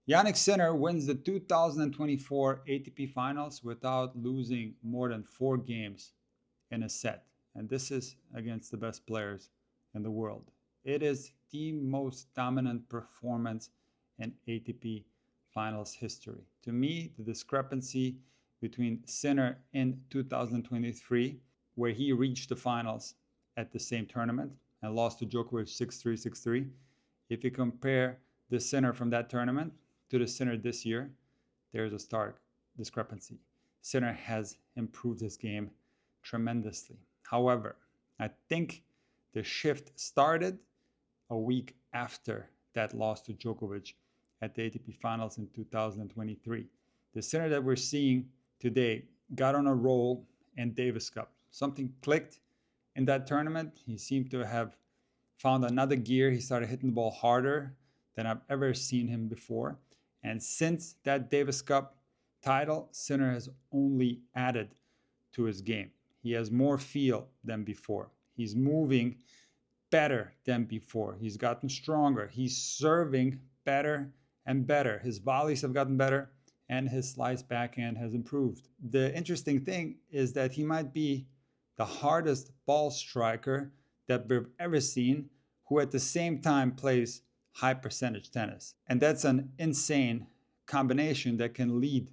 Jannik Sinner wins the 2024 ATP Finals without losing more than 4 games in a set. And this is against the best players in the world. It is the most dominant performance in ATP Finals history. To me, the discrepancy between Sinner in 2023, where he reached the finals at the same tournament and lost to Djokovic 6-3, 6-3. If you compare the Sinner from that tournament to the Sinner this year, there's a stark discrepancy. Sinner has improved his game tremendously. However, I think the shift started a week after that loss to Djokovic at the ATP Finals in 2023. The Sinner that we're seeing today got on a roll in Davis Cup. Something clicked in that tournament. He seemed to have found another gear. He started hitting the ball harder than I've ever seen him before. And since that Davis Cup title, Sinner has only added to his game. He has more feel than before. He's moving better than before. He's gotten stronger. He's serving better and better. His volleys have gotten better and his slice backhand has improved. The interesting thing is that he might be the hardest ball striker that we've ever seen who at the same time plays high percentage tennis. And that's an insane combination that can lead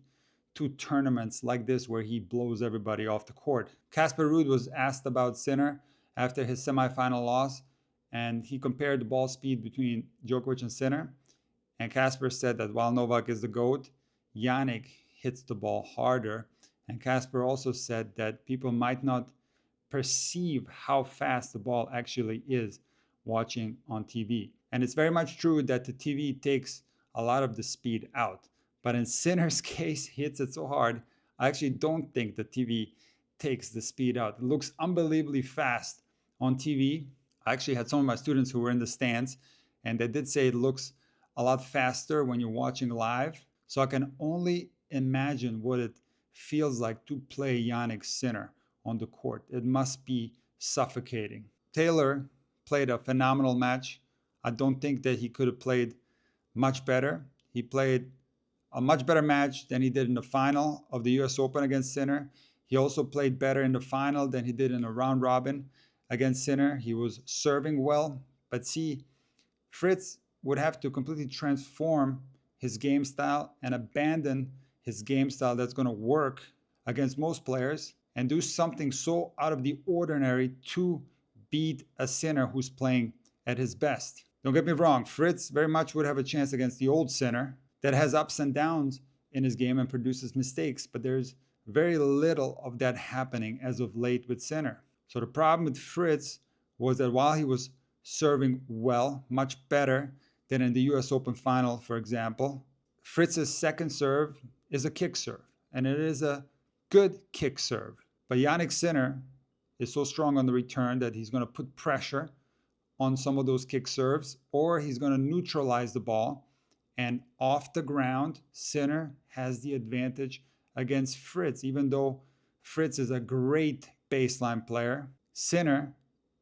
to tournaments like this where he blows everybody off the court. Casper Ruud was asked about Sinner after his semifinal loss, and he compared the ball speed between Djokovic and Sinner. And Casper said that while Novak is the GOAT, Jannik hits the ball harder. And Casper also said that people might not perceive how fast the ball actually is watching on TV. And it's very much true that the TV takes a lot of the speed out. But in Sinner's case, he hits it so hard, I actually don't think the TV takes the speed out. It looks unbelievably fast on TV. I actually had some of my students who were in the stands, and they did say it looks a lot faster when you're watching live. So I can only imagine what it feels like to play Jannik Sinner on the court. It must be suffocating. Taylor played a phenomenal match. I don't think that he could have played much better. He played a much better match than he did in the final of the US Open against Sinner. He also played better in the final than he did in a round robin against Sinner. He was serving well. But see, Fritz would have to completely transform his game style and abandon his game style that's going to work against most players and do something so out of the ordinary to beat a Sinner who's playing at his best. Don't get me wrong, Fritz very much would have a chance against the old Sinner that has ups and downs in his game and produces mistakes, but there's very little of that happening as of late with Sinner. So the problem with Fritz was that while he was serving well, much better than in the US Open final, for example, Fritz's second serve is a kick serve, and it is a good kick serve. But Jannik Sinner is so strong on the return that he's going to put pressure on some of those kick serves, or he's going to neutralize the ball. And off the ground, Sinner has the advantage against Fritz. Even though Fritz is a great baseline player, Sinner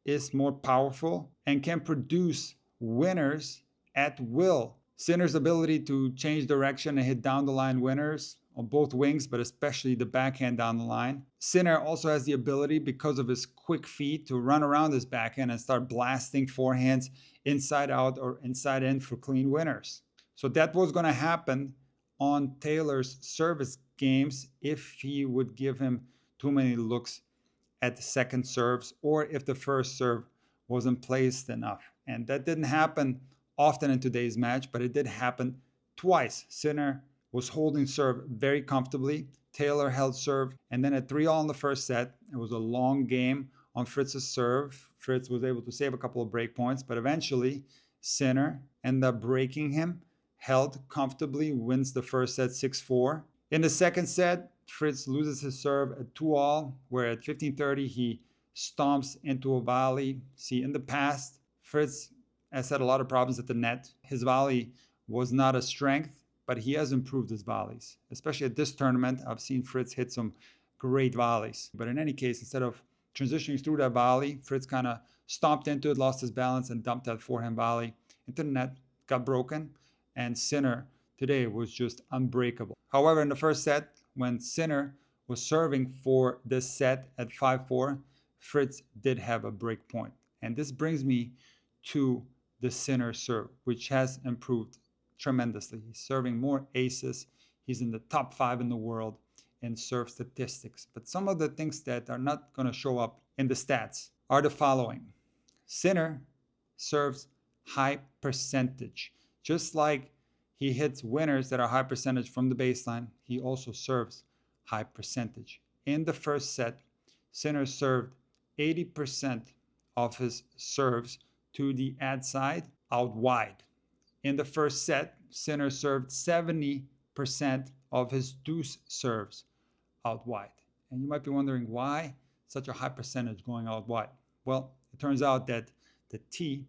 is more powerful and can produce winners at will. Sinner's ability to change direction and hit down the line winners on both wings, but especially the backhand down the line. Sinner also has the ability, because of his quick feet, to run around his backhand and start blasting forehands inside out or inside in for clean winners. So that was going to happen on Taylor's service games if he would give him too many looks at the second serves, or if the first serve wasn't placed enough. And that didn't happen often in today's match, but it did happen twice. Sinner was holding serve very comfortably. Taylor held serve, and then at 3-all in the first set, it was a long game on Fritz's serve. Fritz was able to save a couple of break points, but eventually Sinner ended up breaking him, held comfortably, wins the first set 6-4. In the second set, Fritz loses his serve at 2-all, where at 15:30 he stomps into a volley. See, in the past, Fritz has had a lot of problems at the net. His volley was not a strength, but he has improved his volleys. Especially at this tournament, I've seen Fritz hit some great volleys. But in any case, instead of transitioning through that volley, Fritz kind of stomped into it, lost his balance, and dumped that forehand volley into the net, got broken, and Sinner today was just unbreakable. However, in the first set, when Sinner was serving for this set at 5-4, Fritz did have a break point. And this brings me to the Sinner serve, which has improved tremendously. He's serving more aces. He's in the top 5 in the world in serve statistics. But some of the things that are not going to show up in the stats are the following. Sinner serves high percentage. Just like he hits winners that are high percentage from the baseline, he also serves high percentage. In the first set, Sinner served 80% of his serves to the ad side out wide. In the first set, Sinner served 70% of his deuce serves out wide. And you might be wondering why such a high percentage going out wide. Well, it turns out that the tee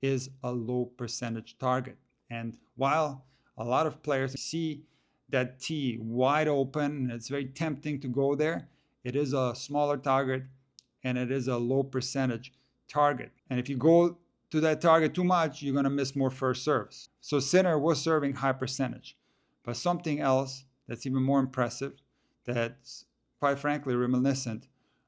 is a low percentage target. And while a lot of players see that tee wide open, it's very tempting to go there, it is a smaller target and it is a low percentage target. And if you go to that target too much, you're going to miss more first serves. So Sinner was serving high percentage. But something else that's even more impressive, that's quite frankly reminiscent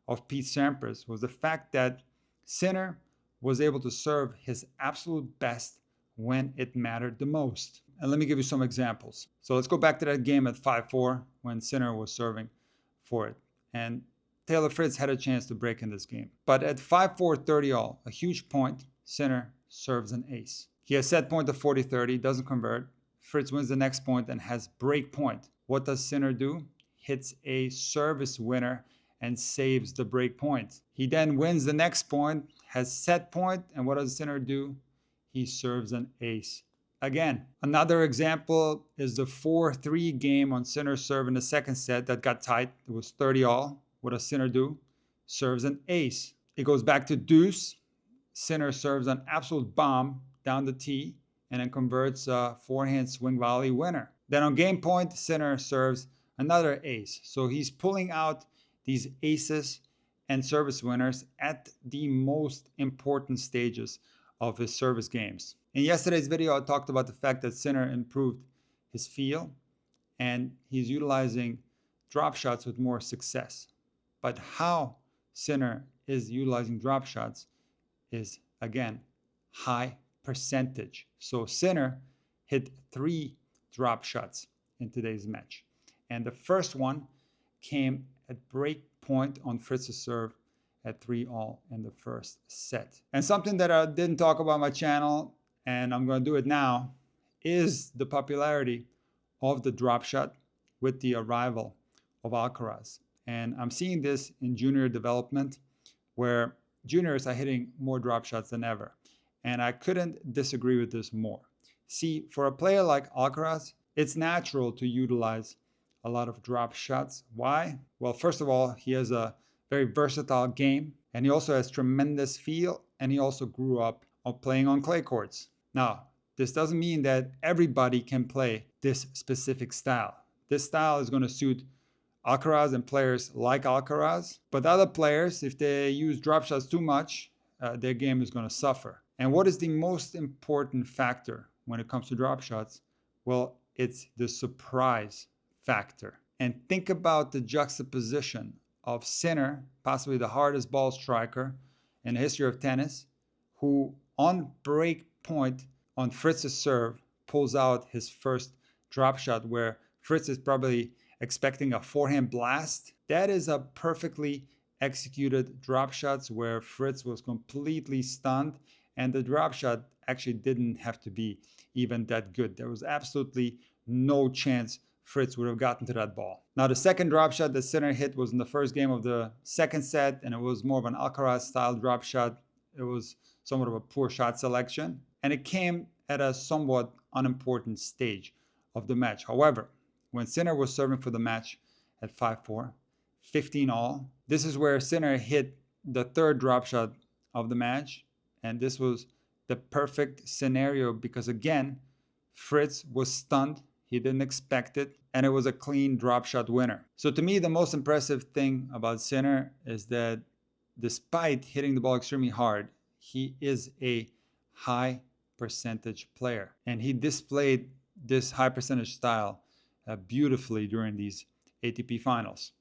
of Pete Sampras, was the fact that Sinner was able to serve his absolute best when it mattered the most. And let me give you some examples. So let's go back to that game at 5-4 when Sinner was serving for it. And Taylor Fritz had a chance to break in this game. But at 5-4 30 all, a huge point, Sinner serves an ace. He has set point of 40-30, doesn't convert. Fritz wins the next point and has break point. What does Sinner do? Hits a service winner and saves the break point. He then wins the next point, has set point, and what does Sinner do? He serves an ace. Again, another example is the 4-3 game on Sinner's serve in the second set that got tight. It was 30 all. What does Sinner do? Serves an ace. It goes back to deuce. Sinner serves an absolute bomb down the tee and then converts a forehand swing volley winner. Then on game point, Sinner serves another ace. So he's pulling out these aces and service winners at the most important stages of his service games. In yesterday's video, I talked about the fact that Sinner improved his feel and he's utilizing drop shots with more success. But how Sinner is utilizing drop shots is, again, high percentage. So Sinner hit 3 drop shots in today's match. And the first one came at break point on Fritz's serve at 3 all in the first set. And something that I didn't talk about on my channel, and I'm going to do it now, is the popularity of the drop shot with the arrival of Alcaraz. And I'm seeing this in junior development where juniors are hitting more drop shots than ever. And I couldn't disagree with this more. See, for a player like Alcaraz, it's natural to utilize a lot of drop shots. Why? Well, first of all, he has a very versatile game, and he also has tremendous feel, and he also grew up playing on clay courts. Now, this doesn't mean that everybody can play this specific style. This style is going to suit Alcaraz and players like Alcaraz, but other players, if they use drop shots too much, their game is going to suffer. And what is the most important factor when it comes to drop shots? Well, it's the surprise factor. And think about the juxtaposition of Sinner, possibly the hardest ball striker in the history of tennis, who on break point on Fritz's serve pulls out his first drop shot where Fritz is probably expecting a forehand blast. That is a perfectly executed drop shots where Fritz was completely stunned, and the drop shot actually didn't have to be even that good. There was absolutely no chance Fritz would have gotten to that ball. Now, the second drop shot that Sinner hit was in the first game of the second set, and it was more of an Alcaraz style drop shot. It was somewhat of a poor shot selection, and it came at a somewhat unimportant stage of the match. However, when Sinner was serving for the match at 5-4, 15 all, this is where Sinner hit the third drop shot of the match, and this was the perfect scenario because, again, Fritz was stunned. He didn't expect it, and it was a clean drop shot winner. So to me, the most impressive thing about Sinner is that despite hitting the ball extremely hard, he is a high percentage player. And he displayed this high percentage style beautifully during these ATP finals.